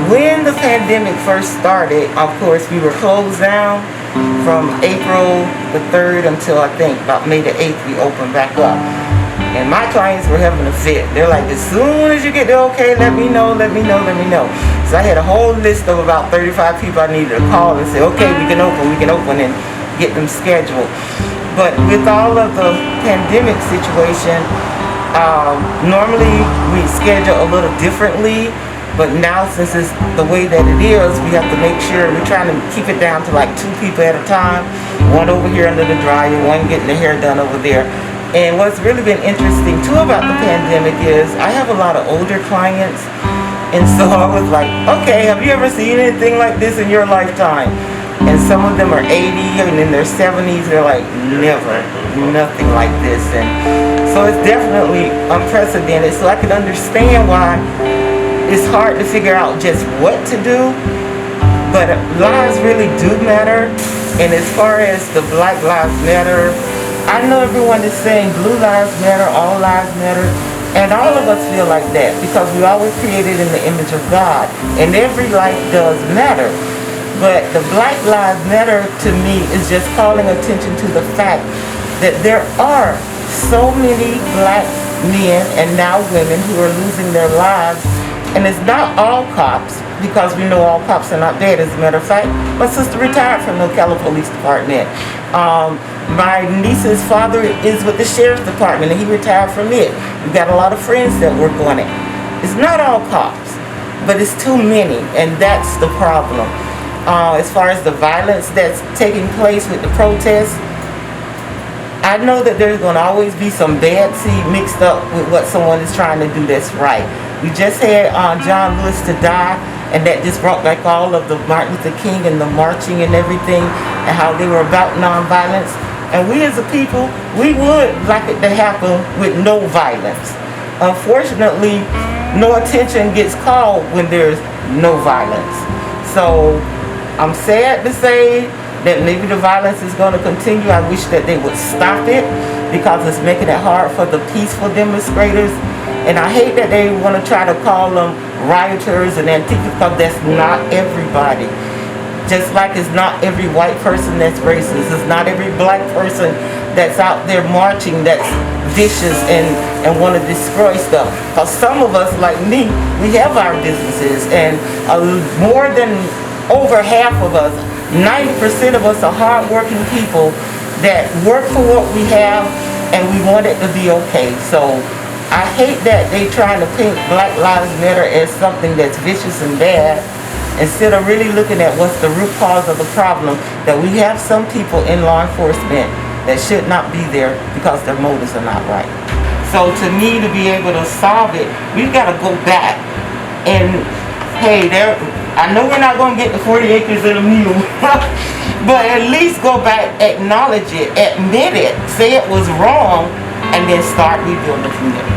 When the pandemic first started, of course, we were closed down from April the 3rd until I think about May the 8th we opened back up. And my clients were having a fit. They're like, as soon as you get the okay, let me know. So I had a whole list of about 35 people I needed to call and say, okay, we can open and get them scheduled. But with all of the pandemic situation, normally we schedule a little differently. But now, since it's the way that it is, we have to make sure we're trying to keep it down to like 2 people at a time. One over here under the dryer, one getting the hair done over there. And what's really been interesting too about the pandemic is I have a lot of older clients. And so I was like, okay, have you ever seen anything like this in your lifetime? And some of them are 80 and in their 70s. They're like, never, nothing like this. And so it's definitely unprecedented. So I can understand why it's hard to figure out just what to do, but lives really do matter. And as far as the Black Lives Matter, I know everyone is saying blue lives matter, all lives matter, and all of us feel like that because we always created in the image of God, and every life does matter. But the Black Lives Matter to me is just calling attention to the fact that there are so many black men and now women who are losing their lives. And it's not all cops, because we know all cops are not bad. As a matter of fact, my sister retired from the Ocala Police Department. My niece's father is with the Sheriff's Department, and he retired from it. We've got a lot of friends that work on it. It's not all cops, but it's too many, and that's the problem. As far as the violence that's taking place with the protests, I know that there's going to always be some bad seed mixed up with what someone is trying to do that's right. We just had John Lewis to die, and that just brought back all of the Martin Luther King and the marching and everything, and how they were about nonviolence. And we as a people, we would like it to happen with no violence. Unfortunately, no attention gets called when there's no violence. So I'm sad to say that maybe the violence is going to continue. I wish that they would stop it because it's making it hard for the peaceful demonstrators. And I hate that they want to try to call them rioters and Antifa, because that's not everybody. Just like it's not every white person that's racist. It's not every black person that's out there marching that's vicious and want to destroy stuff. Because some of us, like me, we have our businesses, and more than over half of us, 90% of us are hardworking people that work for what we have, and we want it to be okay. So I hate that they trying to paint Black Lives Matter as something that's vicious and bad, instead of really looking at what's the root cause of the problem, that we have some people in law enforcement that should not be there because their motives are not right. So to me, to be able to solve it, we've got to go back and, hey, I know we're not going to get the 40 acres and a mule, but at least go back, acknowledge it, admit it, say it was wrong, and then start rebuilding from there.